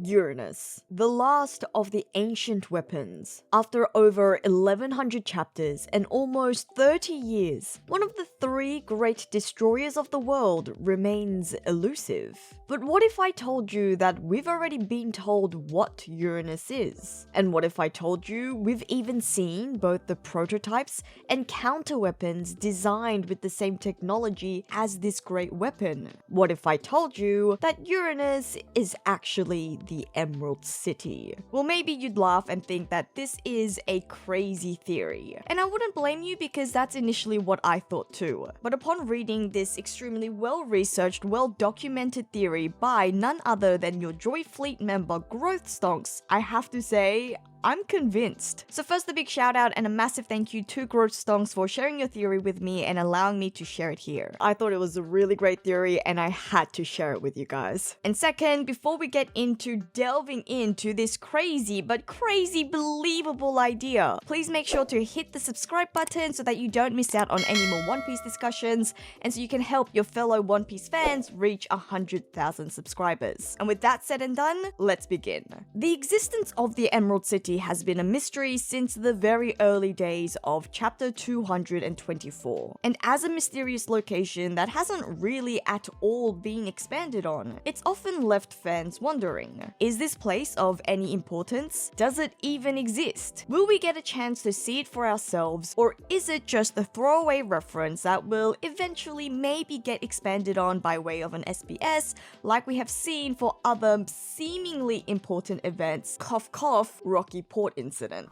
Uranus, the last of the ancient weapons. After over 1100 chapters and almost 30 years, one of the three great destroyers of the world remains elusive. But what if I told you that we've already been told what Uranus is? And what if I told you we've even seen both the prototypes and counterweapons designed with the same technology as this great weapon? What if I told you that Uranus is actually the Emerald City? Well, maybe you'd laugh and think that this is a crazy theory. And I wouldn't blame you because that's initially what I thought too. But upon reading this extremely well-researched, well-documented theory by none other than your JoyFleet member Growth Stonks, I have to say, I'm convinced. So first, a big shout out and a massive thank you to Growth Stonks for sharing your theory with me and allowing me to share it here. I thought it was a really great theory and I had to share it with you guys. And second, before we get into delving into this crazy believable idea, please make sure to hit the subscribe button so that you don't miss out on any more One Piece discussions and so you can help your fellow One Piece fans reach 100,000 subscribers. And with that said and done, let's begin. The existence of the Emerald City has been a mystery since the very early days of chapter 224. And as a mysterious location that hasn't really at all been expanded on, it's often left fans wondering, is this place of any importance? Does it even exist? Will we get a chance to see it for ourselves, or is it just a throwaway reference that will eventually maybe get expanded on by way of an SBS, like we have seen for other seemingly important events, cough cough, Rocky Port incident?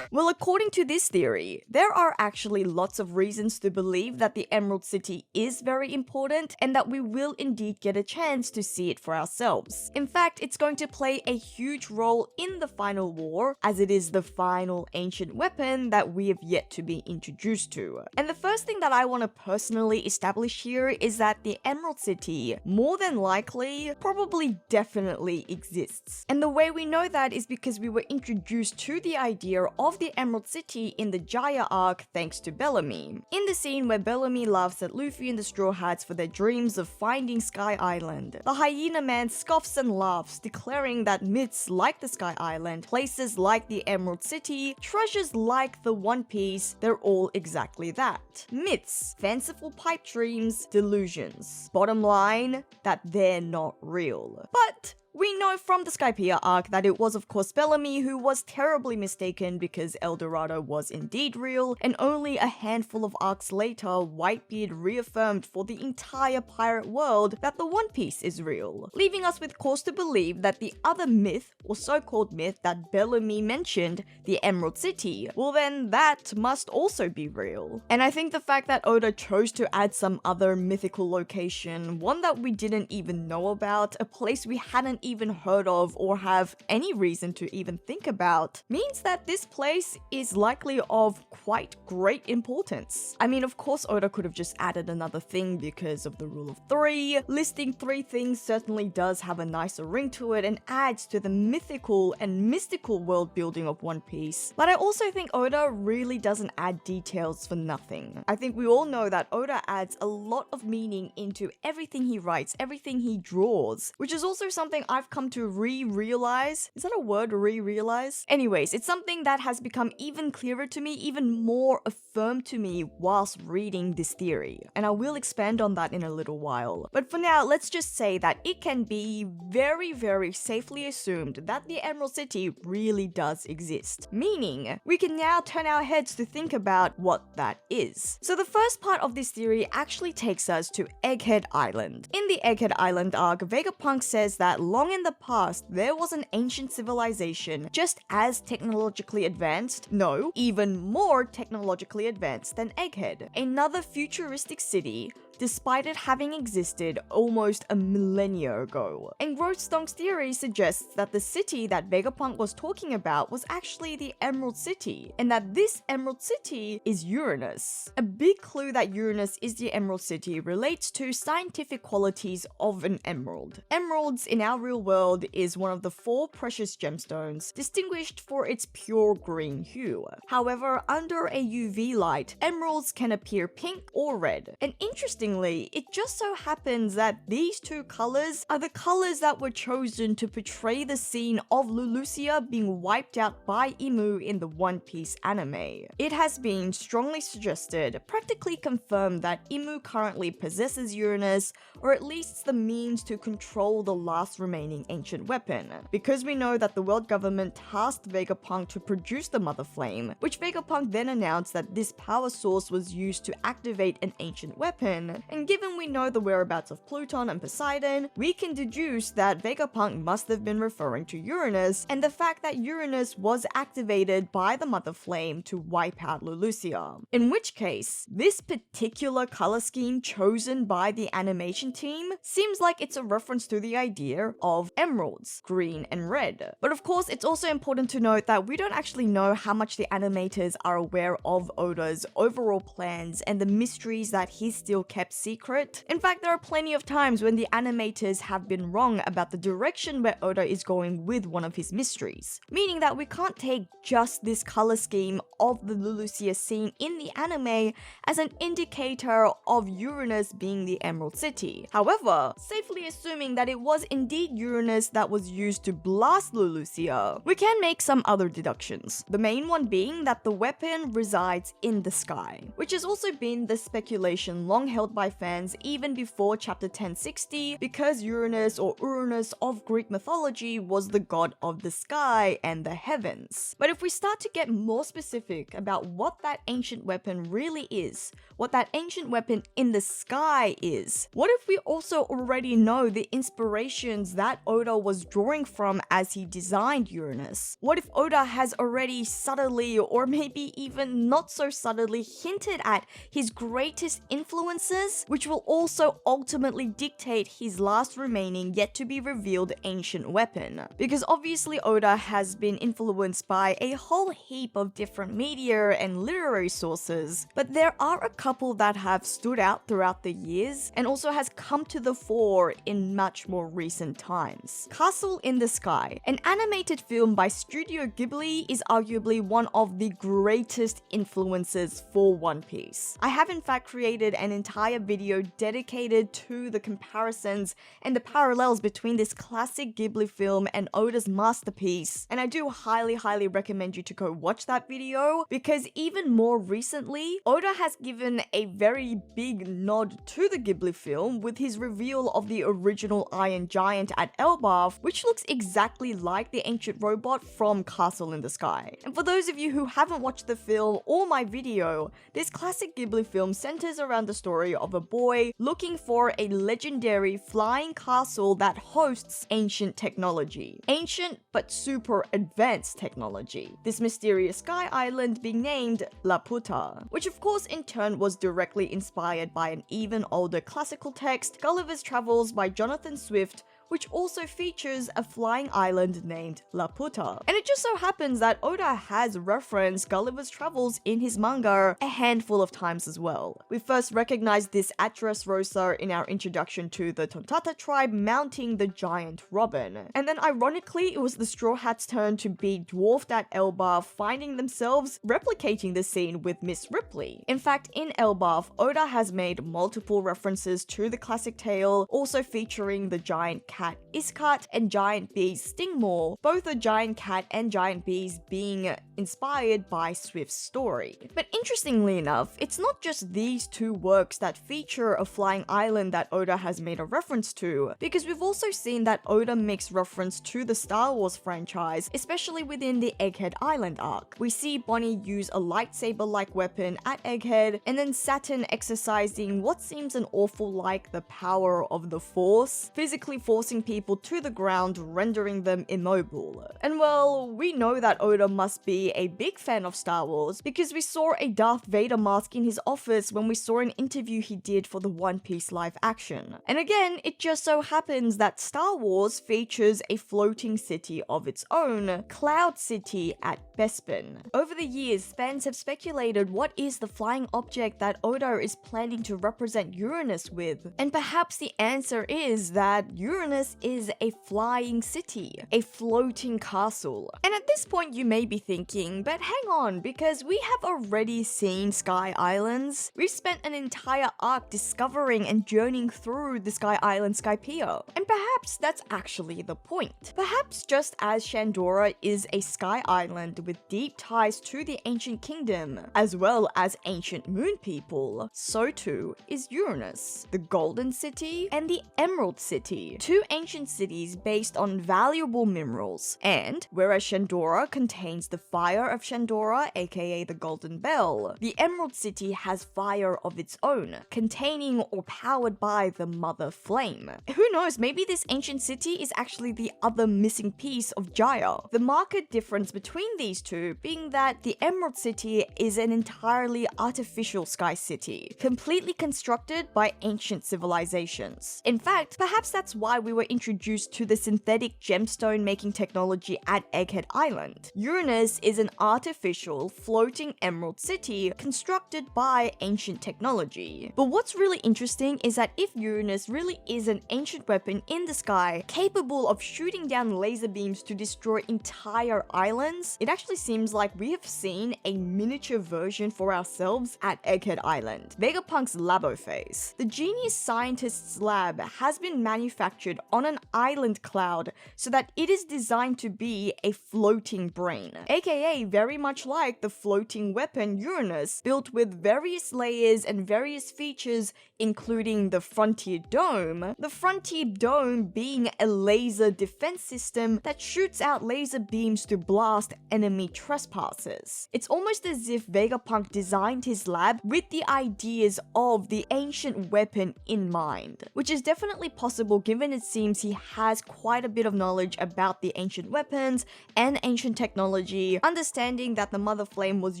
Well, according to this theory, there are actually lots of reasons to believe that the Emerald City is very important and that we will indeed get a chance to see it for ourselves. In fact, it's going to play a huge role in the final war, as it is the final ancient weapon that we have yet to be introduced to. And the first thing that I want to personally establish here is that the Emerald City, more than likely, probably definitely exists. And the way we know that is because we were introduced to the idea of the Emerald City in the Jaya arc thanks to Bellamy. In the scene where Bellamy laughs at Luffy and the Straw Hats for their dreams of finding Sky Island, the Hyena Man scoffs and laughs, declaring that myths like the Sky Island, places like the Emerald City, treasures like the One Piece, they're all exactly that. Myths, fanciful pipe dreams, delusions. Bottom line, that they're not real. But we know from the Skypiea arc that it was of course Bellamy who was terribly mistaken because El Dorado was indeed real, and only a handful of arcs later, Whitebeard reaffirmed for the entire pirate world that the One Piece is real, leaving us with cause to believe that the other myth, or so-called myth that Bellamy mentioned, the Emerald City, well then that must also be real. And I think the fact that Oda chose to add some other mythical location, one that we didn't even know about, a place we hadn't even heard of or have any reason to even think about, means that this place is likely of quite great importance. I mean, of course Oda could have just added another thing because of the rule of three. Listing three things certainly does have a nicer ring to it and adds to the mythical and mystical world building of One Piece. But I also think Oda really doesn't add details for nothing. I think we all know that Oda adds a lot of meaning into everything he writes, everything he draws, which is also something I've come to re-realize. Is that a word, re-realize? Anyways, it's something that has become even clearer to me, even more affirmed to me whilst reading this theory. And I will expand on that in a little while. But for now, let's just say that it can be very safely assumed that the Emerald City really does exist. Meaning, we can now turn our heads to think about what that is. So the first part of this theory actually takes us to Egghead Island. In the Egghead Island arc, Vegapunk says that long in the past, there was an ancient civilization just as technologically advanced, no, even more technologically advanced than Egghead. Another futuristic city, despite it having existed almost a millennia ago. And Growth Stonk's theory suggests that the city that Vegapunk was talking about was actually the Emerald City, and that this Emerald City is Uranus. A big clue that Uranus is the Emerald City relates to scientific qualities of an emerald. Emeralds in our real world is one of the 4 precious gemstones, distinguished for its pure green hue. However, under a UV light, emeralds can appear pink or red. And interestingly, interestingly, it just so happens that these two colors are the colors that were chosen to portray the scene of Lulusia being wiped out by Imu in the One Piece anime. It has been strongly suggested, practically confirmed, that Imu currently possesses Uranus, or at least the means to control the last remaining ancient weapon, because we know that the world government tasked Vegapunk to produce the Mother Flame, which Vegapunk then announced that this power source was used to activate an ancient weapon, and given we know the whereabouts of Pluton and Poseidon, we can deduce that Vegapunk must have been referring to Uranus, and the fact that Uranus was activated by the Mother Flame to wipe out Lulusia. In which case, this particular color scheme chosen by the animation team seems like it's a reference to the idea of emeralds, green and red. But of course, it's also important to note that we don't actually know how much the animators are aware of Oda's overall plans and the mysteries that he's still kept secret. In fact, there are plenty of times when the animators have been wrong about the direction where Oda is going with one of his mysteries, meaning that we can't take just this color scheme of the Lulusia scene in the anime as an indicator of Uranus being the Emerald City. However, safely assuming that it was indeed Uranus that was used to blast Lulusia, we can make some other deductions. The main one being that the weapon resides in the sky, which has also been the speculation long held by fans even before chapter 1060, because Uranus or Uranus of Greek mythology was the god of the sky and the heavens. But if we start to get more specific about what that ancient weapon really is, what that ancient weapon in the sky is, what if we also already know the inspirations that Oda was drawing from as he designed Uranus? What if Oda has already subtly, or maybe even not so subtly, hinted at his greatest influences, which will also ultimately dictate his last remaining yet to be revealed ancient weapon? Because obviously Oda has been influenced by a whole heap of different media and literary sources, but there are a couple that have stood out throughout the years and also has come to the fore in much more recent times. Castle in the Sky, an animated film by Studio Ghibli, is arguably one of the greatest influences for One Piece. I have in fact created an entire video dedicated to the comparisons and the parallels between this classic Ghibli film and Oda's masterpiece, and I do highly recommend you to go watch that video, because even more recently, Oda has given a very big nod to the Ghibli film with his reveal of the original Iron Giant at Elbaf, which looks exactly like the ancient robot from Castle in the Sky. And for those of you who haven't watched the film or my video, this classic Ghibli film centers around the story of a boy looking for a legendary flying castle that hosts ancient technology. Ancient but super advanced technology. This mysterious sky island being named Laputa, which of course in turn was directly inspired by an even older classical text, Gulliver's Travels by Jonathan Swift, which also features a flying island named Laputa. And it just so happens that Oda has referenced Gulliver's Travels in his manga a handful of times as well. We first recognized this at Dressrosa in our introduction to the Tontata tribe mounting the giant robin. And then ironically, it was the Straw Hats' turn to be dwarfed at Elbaf, finding themselves replicating the scene with Miss Ripley. In fact, in Elbaf, Oda has made multiple references to the classic tale, also featuring the giant cat Iskat and giant bees Stingmore, both the giant cat and giant bees being inspired by Swift's story. But interestingly enough, it's not just these two works that feature a flying island that Oda has made a reference to, because we've also seen that Oda makes reference to the Star Wars franchise, especially within the Egghead Island arc. We see Bonnie use a lightsaber-like weapon at Egghead, and then Saturn exercising what seems an awful like the power of the Force, physically forcing people to the ground, rendering them immobile. And well, we know that Oda must be a big fan of Star Wars, because we saw a Darth Vader mask in his office when we saw an interview he did for the One Piece live action. And again, it just so happens that Star Wars features a floating city of its own, Cloud City at Bespin. Over the years, fans have speculated what is the flying object that Oda is planning to represent Uranus with, and perhaps the answer is that Uranus Uranus is a flying city, a floating castle. And at this point you may be thinking, but hang on, because we have already seen Sky Islands. We've spent an entire arc discovering and journeying through the Sky Island Skypiea. And perhaps that's actually the point. Perhaps just as Shandora is a sky island with deep ties to the ancient kingdom, as well as ancient moon people, so too is Uranus, the Golden City and the Emerald City, two ancient cities based on valuable minerals. And whereas Shandora contains the fire of Shandora, aka the Golden Bell, the Emerald City has fire of its own, containing or powered by the Mother Flame. Who knows, maybe this ancient city is actually the other missing piece of Jaya. The marked difference between these two being that the Emerald City is an entirely artificial sky city, completely constructed by ancient civilizations. In fact, perhaps that's why we were introduced to the synthetic gemstone making technology at Egghead Island. Uranus is an artificial, floating emerald city constructed by ancient technology. But what's really interesting is that if Uranus really is an ancient weapon in the sky, capable of shooting down laser beams to destroy entire islands, it actually seems like we have seen a miniature version for ourselves at Egghead Island, Vegapunk's Labo phase. The genius scientist's lab has been manufactured on an island cloud so that it is designed to be a floating brain, aka very much like the floating weapon Uranus, built with various layers and various features including the Frontier Dome. The Frontier Dome being a laser defense system that shoots out laser beams to blast enemy trespassers. It's almost as if Vegapunk designed his lab with the ideas of the ancient weapon in mind, which is definitely possible given it seems he has quite a bit of knowledge about the ancient weapons and ancient technology, understanding that the Mother Flame was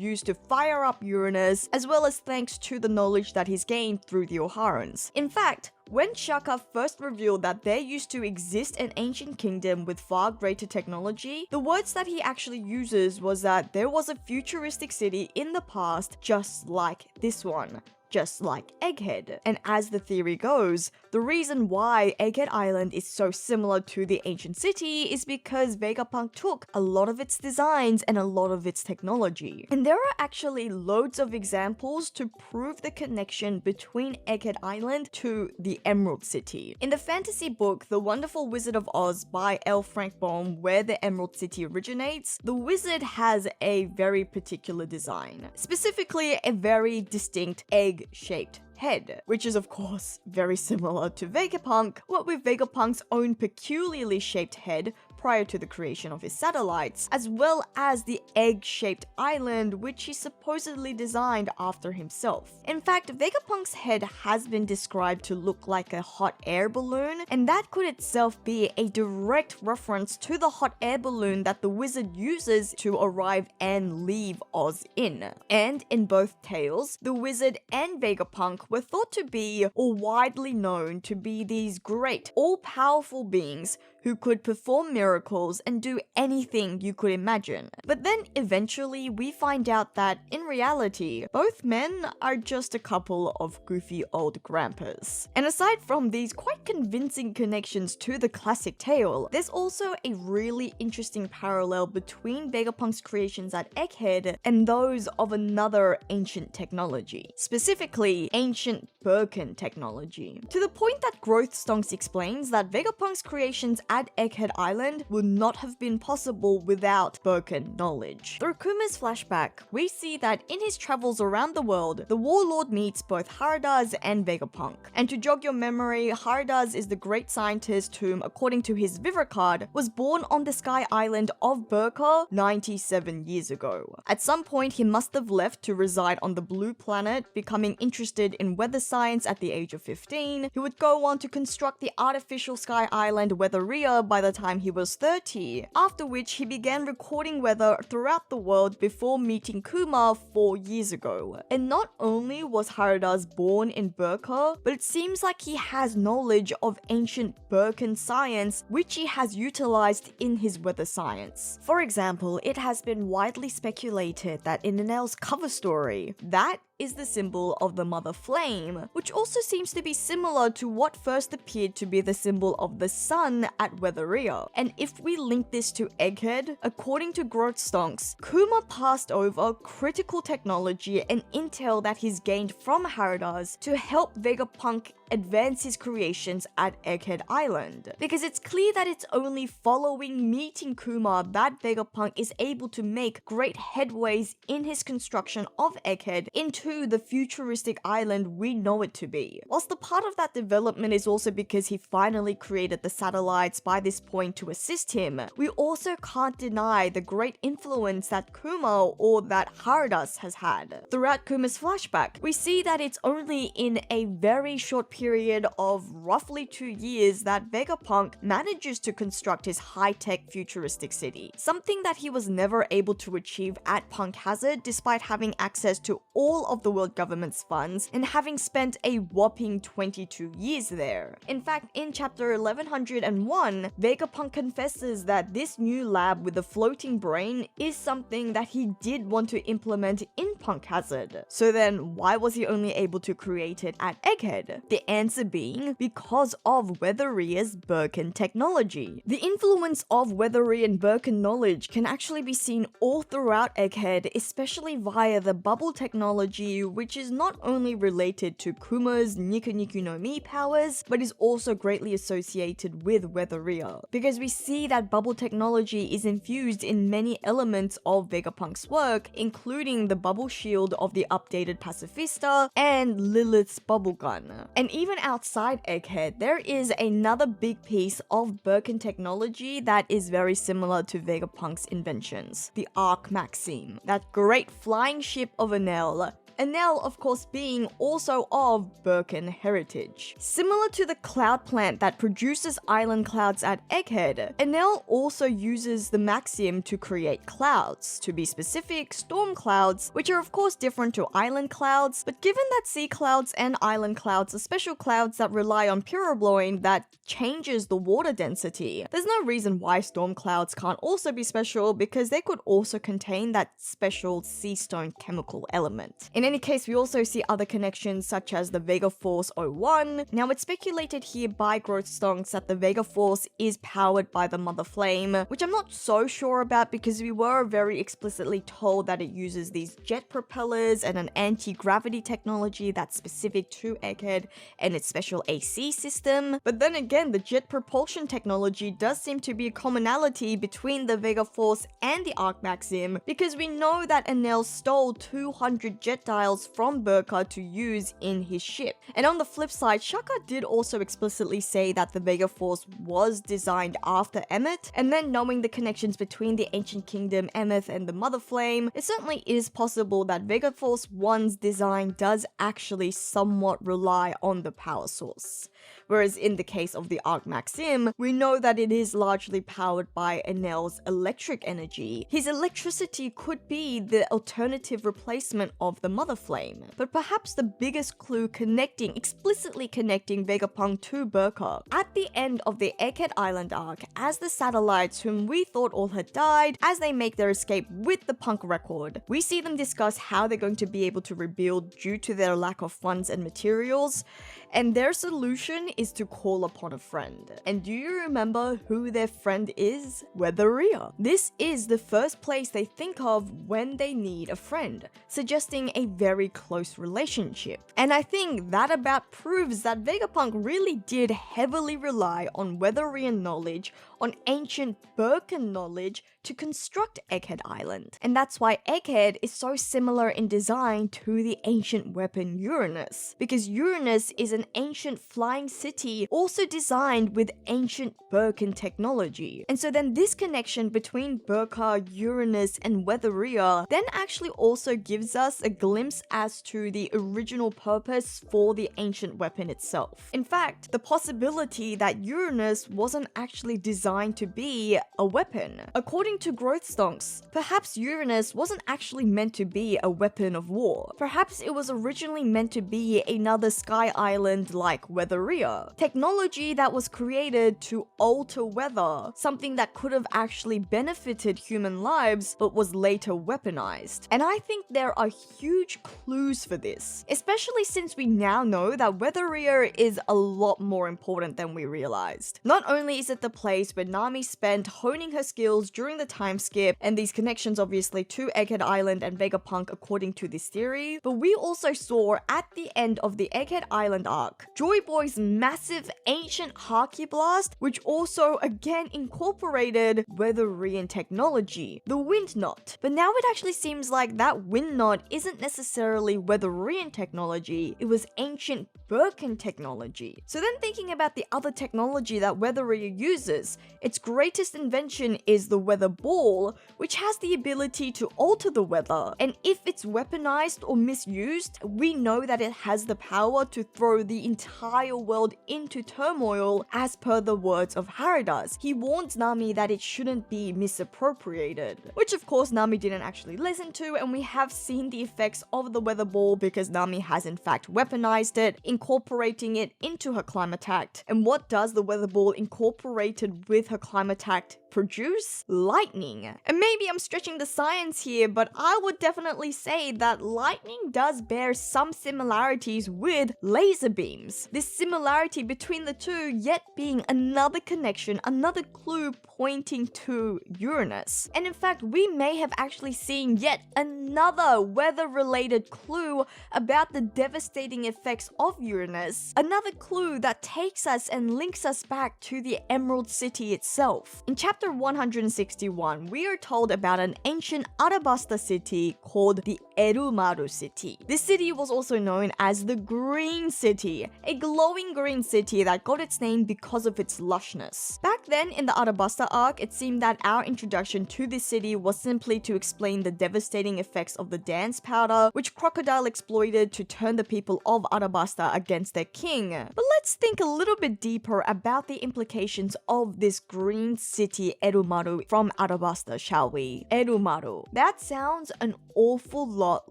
used to fire up Uranus, as well as thanks to the knowledge that he's gained through the Oharans. In fact, when Shaka first revealed that there used to exist an ancient kingdom with far greater technology, the words that he actually uses was that there was a futuristic city in the past just like this one, just like Egghead. And as the theory goes, the reason why Egghead Island is so similar to the ancient city is because Vegapunk took a lot of its designs and a lot of its technology. And there are actually loads of examples to prove the connection between Egghead Island to the Emerald City. In the fantasy book The Wonderful Wizard of Oz by L. Frank Baum, where the Emerald City originates, the wizard has a very particular design, specifically a very distinct egg-shaped head, which is of course very similar to Vegapunk, what with Vegapunk's own peculiarly shaped head prior to the creation of his satellites, as well as the egg-shaped island which he supposedly designed after himself. In fact, Vegapunk's head has been described to look like a hot air balloon, and that could itself be a direct reference to the hot air balloon that the wizard uses to arrive and leave Oz in. And in both tales, the wizard and Vegapunk were thought to be, or widely known to be, these great, all-powerful beings who could perform miracles and do anything you could imagine. But then eventually we find out that, in reality, both men are just a couple of goofy old grandpas. And aside from these quite convincing connections to the classic tale, there's also a really interesting parallel between Vegapunk's creations at Egghead and those of another ancient technology, specifically ancient Birkan technology. To the point that Growth Stonks explains that Vegapunk's creations at Egghead Island would not have been possible without Birkan knowledge. Through Kuma's flashback, we see that in his travels around the world, the warlord meets both Haradaz and Vegapunk. And to jog your memory, Haradaz is the great scientist whom, according to his Vivre card, was born on the sky island of Birka 97 years ago. At some point, he must have left to reside on the blue planet, becoming interested in weather science at the age of 15. He would go on to construct the artificial sky island Weatheria by the time he was 30, after which he began recording weather throughout the world before meeting Kuma 4 years ago. And not only was Haradaz born in Birka, but it seems like he has knowledge of ancient Birkan science which he has utilized in his weather science. For example, it has been widely speculated that in Enel's cover story, that is the symbol of the mother flame, which also seems to be similar to what first appeared to be the symbol of the sun at Weatheria. And if we link this to Egghead, according to Growth Stonks, Kuma passed over critical technology and intel that he's gained from Haradas to help Vegapunk advance his creations at Egghead Island. Because it's clear that it's only following meeting Kuma that Vegapunk is able to make great headways in his construction of Egghead into the futuristic island we know it to be. Whilst the part of that development is also because he finally created the satellites by this point to assist him, we also can't deny the great influence that Kuma or that Haradas has had. Throughout Kuma's flashback, we see that it's only in a very short period of roughly 2 years that Vegapunk manages to construct his high-tech futuristic city, something that he was never able to achieve at Punk Hazard despite having access to all of the world government's funds and having spent a whopping 22 years there. In fact, in chapter 1101, Vegapunk confesses that this new lab with the floating brain is something that he did want to implement in Punk Hazard. So then, why was he only able to create it at Egghead? The answer being because of Weatheria's Birkan technology. The influence of Weatherian Birkan knowledge can actually be seen all throughout Egghead, especially via the bubble technology, which is not only related to Kuma's Niku Niku no Mi powers, but is also greatly associated with Weatheria. Because we see that bubble technology is infused in many elements of Vegapunk's work, including the bubble shield of the updated Pacifista and Lilith's bubble gun. And even outside Egghead, there is another big piece of Birkan technology that is very similar to Vegapunk's inventions, the Arc Maxim, that great flying ship of Enel. Enel, of course, being also of Birkan heritage. Similar to the cloud plant that produces island clouds at Egghead, Enel also uses the Maxim to create clouds, to be specific, storm clouds, which are of course different to island clouds, but given that sea clouds and island clouds are special clouds that rely on pyrobloin that changes the water density, there's no reason why storm clouds can't also be special because they could also contain that special sea stone chemical element. In any case, we also see other connections such as the Vega Force 01. Now, it's speculated here by Growth Stonks that the Vega Force is powered by the Mother Flame, which I'm not so sure about because we were very explicitly told that it uses these jet propellers and an anti-gravity technology that's specific to Egghead and its special AC system. But then again, the jet propulsion technology does seem to be a commonality between the Vega Force and the Arc Maxim because we know that Enel stole 200 jet dials from Birkan to use in his ship. And on the flip side, Shaka did also explicitly say that the Vega Force was designed after Emmet, and then knowing the connections between the Ancient Kingdom, Emmet, and the Mother Flame, it certainly is possible that Vega Force 1's design does actually somewhat rely on the power source. Whereas in the case of the Arc Maxim, we know that it is largely powered by Enel's electric energy. His electricity could be the alternative replacement of the Mother Flame. But perhaps the biggest clue explicitly connecting Vegapunk to Birkan. At the end of the Egghead Island arc, as the satellites whom we thought all had died, as they make their escape with the Punk record, we see them discuss how they're going to be able to rebuild due to their lack of funds and materials, and their solution is to call upon a friend. And do you remember who their friend is? Weatheria. This is the first place they think of when they need a friend, suggesting a very close relationship. And I think that about proves that Vegapunk really did heavily rely on Weatherian knowledge, on ancient Birkan knowledge to construct Egghead Island. And that's why Egghead is so similar in design to the ancient weapon Uranus, because Uranus is an ancient flying city also designed with ancient Birkan technology. And so then this connection between Birkan, Uranus, and Weatheria then actually also gives us a glimpse as to the original purpose for the ancient weapon itself. In fact, the possibility that Uranus wasn't actually designed designed to be a weapon. According to growth stonks, perhaps Uranus wasn't actually meant to be a weapon of war. Perhaps it was originally meant to be another sky island like Weatheria. Technology that was created to alter weather, something that could have actually benefited human lives but was later weaponized. And I think there are huge clues for this, especially since we now know that Weatheria is a lot more important than we realized. Not only is it the place where Nami spent honing her skills during the time skip, and these connections obviously to Egghead Island and Vegapunk according to this theory, but we also saw at the end of the Egghead Island arc, Joy Boy's massive ancient Haki blast, which also again incorporated Weatherian technology, the wind knot. But now it actually seems like that wind knot isn't necessarily Weatherian technology, it was ancient Birkan technology. So then thinking about the other technology that Weatheria uses, its greatest invention is the weather ball, which has the ability to alter the weather, and if it's weaponized or misused, we know that it has the power to throw the entire world into turmoil, as per the words of Haradas. He warns Nami that it shouldn't be misappropriated, which of course Nami didn't actually listen to, and we have seen the effects of the weather ball because Nami has in fact weaponized it, incorporating it into her Climatact. And what does the weather ball incorporated with her Climatact produce? Lightning. And maybe I'm stretching the science here, but I would definitely say that lightning does bear some similarities with laser beams. This similarity between the two yet being another connection, another clue pointing to Uranus. And in fact, we may have actually seen yet another weather-related clue about the devastating effects of Uranus, another clue that takes us and links us back to the Emerald City itself. In chapter 161, we are told about an ancient Arabasta city called the Erumaru City. This city was also known as the Green City, a glowing green city that got its name because of its lushness. Back then in the Arabasta arc, it seemed that our introduction to this city was simply to explain the devastating effects of the dance powder, which Crocodile exploited to turn the people of Arabasta against their king. But let's think a little bit deeper about the implications of this green city Erumaru from Arabasta, shall we? Erumaru. That sounds an awful lot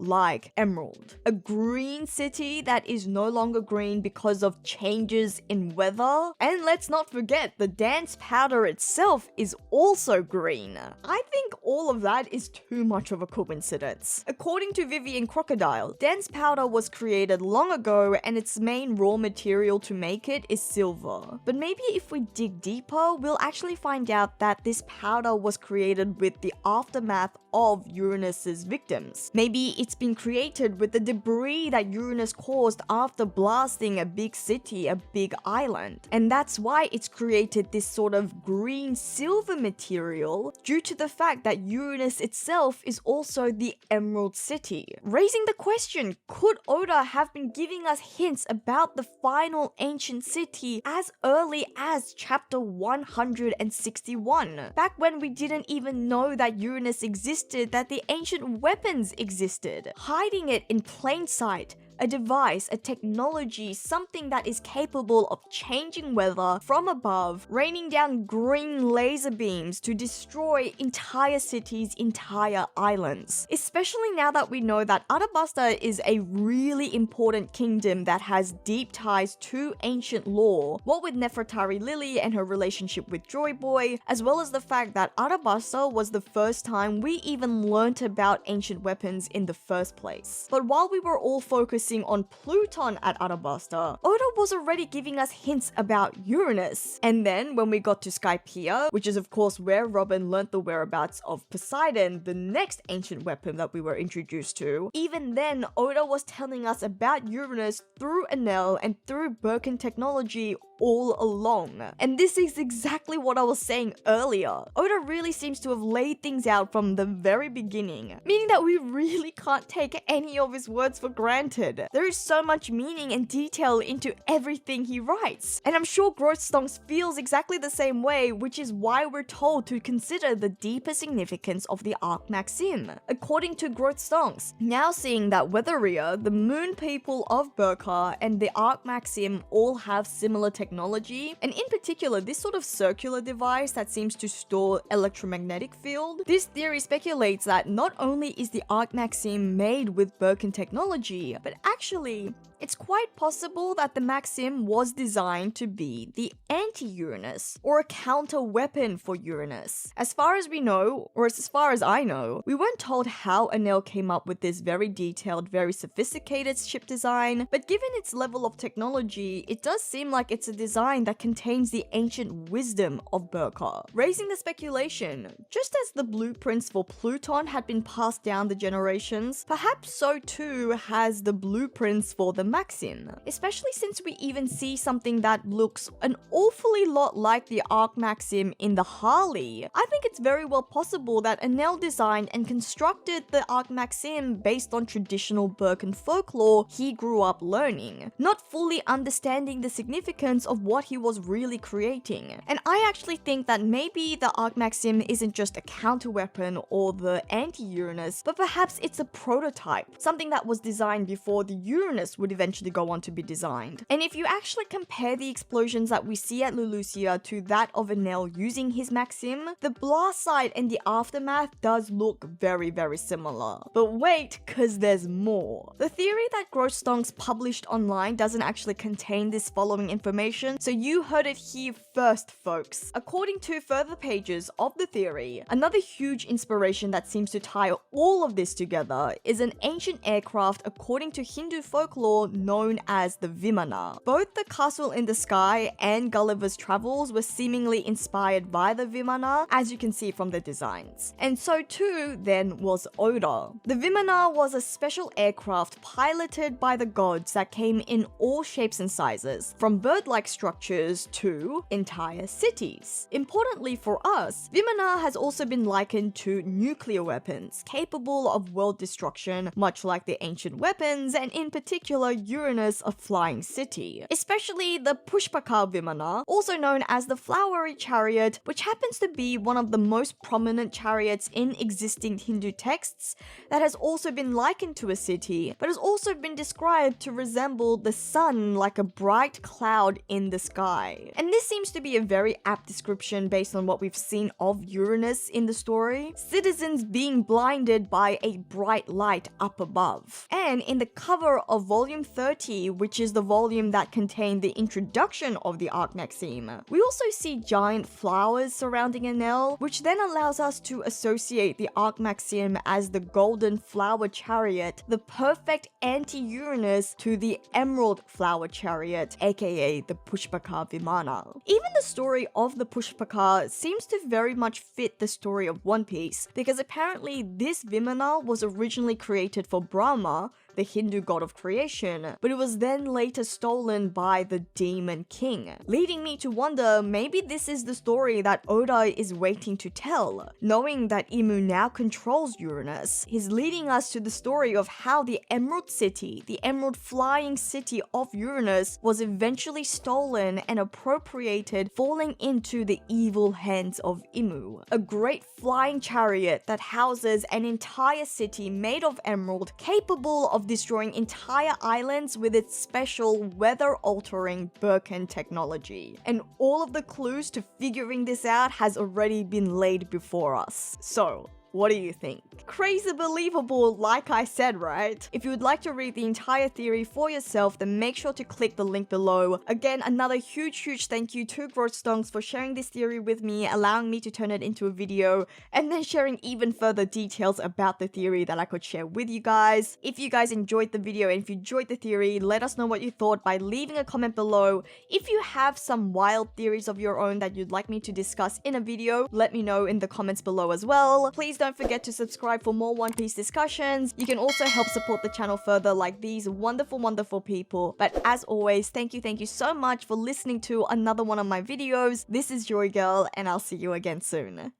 like Emerald. A green city that is no longer green because of changes in weather. And let's not forget, the dance powder itself is also green. I think all of that is too much of a coincidence. According to Vivian Crocodile, dance powder was created long ago and its main raw material to make it is silver. But maybe if we dig deeper, we'll actually find out that this powder was created with the aftermath of Uranus's victims. Maybe it's been created with the debris that Uranus caused after blasting a big city, a big island. And that's why it's created this sort of green silver material due to the fact that Uranus itself is also the Emerald City. Raising the question, could Oda have been giving us hints about the final ancient city as early as chapter 161? Back when we didn't even know that Uranus existed, that the ancient weapons existed, hiding it in plain sight. A device, a technology, something that is capable of changing weather from above, raining down green laser beams to destroy entire cities, entire islands. Especially now that we know that Arabasta is a really important kingdom that has deep ties to ancient lore, what with Nefertari Lily and her relationship with Joy Boy, as well as the fact that Arabasta was the first time we even learnt about ancient weapons in the first place. But while we were all focusing on Pluton at Arabasta, Oda was already giving us hints about Uranus. And then when we got to Skypiea, which is of course where Robin learnt the whereabouts of Poseidon, the next ancient weapon that we were introduced to, even then Oda was telling us about Uranus through Enel and through Birkan technology all along. And this is exactly what I was saying earlier. Oda really seems to have laid things out from the very beginning, meaning that we really can't take any of his words for granted. There is so much meaning and detail into everything he writes. And I'm sure Growth Stonks feels exactly the same way, which is why we're told to consider the deeper significance of the Arc Maxim. According to Growth Stonks, now seeing that Weatheria, the moon people of Birka, and the Arc Maxim all have similar technology, technology, and in particular this sort of circular device that seems to store electromagnetic field. This theory speculates that not only is the Arc Maxim made with Birkan technology, but actually it's quite possible that the Maxim was designed to be the anti-Uranus, or a counter-weapon for Uranus. As far as we know, or as far as I know, we weren't told how Enel came up with this very detailed, very sophisticated ship design, but given its level of technology, it does seem like it's a design that contains the ancient wisdom of Birkan, raising the speculation, just as the blueprints for Pluton had been passed down the generations, perhaps so too has the blueprints for the Maxim, especially since we even see something that looks an awfully lot like the Arc Maxim in the Harley. I think it's very well possible that Enel designed and constructed the Arc Maxim based on traditional Birkan folklore he grew up learning, not fully understanding the significance of what he was really creating. And I actually think that maybe the Arc Maxim isn't just a counterweapon or the anti-Uranus, but perhaps it's a prototype, something that was designed before the Uranus would eventually go on to be designed. And if you actually compare the explosions that we see at Lulusia to that of Enel using his Maxim, the blast site and the aftermath does look very, very similar. But wait, cause there's more. The theory that Grostonks published online doesn't actually contain this following information, so you heard it here first, folks. According to further pages of the theory, another huge inspiration that seems to tie all of this together is an ancient aircraft according to Hindu folklore known as the Vimana. Both the Castle in the Sky and Gulliver's Travels were seemingly inspired by the Vimana, as you can see from the designs. And so too then was Oda. The Vimana was a special aircraft piloted by the gods that came in all shapes and sizes, from bird-like structures to entire cities. Importantly for us, Vimana has also been likened to nuclear weapons, capable of world destruction, much like the ancient weapons, and in particular Uranus, a flying city. Especially the Pushpaka Vimana, also known as the Flowery Chariot, which happens to be one of the most prominent chariots in existing Hindu texts, that has also been likened to a city, but has also been described to resemble the sun like a bright cloud in the sky. And this seems to be a very apt description based on what we've seen of Uranus in the story, citizens being blinded by a bright light up above. And in the cover of volume 30, which is the volume that contained the introduction of the Arc Maxim, we also see giant flowers surrounding Enel, which then allows us to associate the Arc Maxim as the golden flower chariot, the perfect anti-Uranus to the emerald flower chariot, aka the Pushpaka Vimana. Even the story of the Pushpaka seems to very much fit the story of One Piece, because apparently this Vimana was originally created for Brahma, the Hindu god of creation, but it was then later stolen by the Demon King, leading me to wonder maybe this is the story that Oda is waiting to tell. Knowing that Imu now controls Uranus, he's leading us to the story of how the Emerald City, the Emerald Flying City of Uranus, was eventually stolen and appropriated, falling into the evil hands of Imu, a great flying chariot that houses an entire city made of emerald, capable of destroying entire islands with its special weather-altering Birkan technology. And all of the clues to figuring this out has already been laid before us. So, what do you think? Crazy believable, like I said, right? If you would like to read the entire theory for yourself, then make sure to click the link below. Again, another huge thank you to Grostonks for sharing this theory with me, allowing me to turn it into a video, and then sharing even further details about the theory that I could share with you guys. If you guys enjoyed the video and if you enjoyed the theory, let us know what you thought by leaving a comment below. If you have some wild theories of your own that you'd like me to discuss in a video, let me know in the comments below as well. Please don't forget to subscribe for more One Piece discussions. You can also help support the channel further like these wonderful people. But as always, thank you so much for listening to another one of my videos. This is JoyGirl, and I'll see you again soon.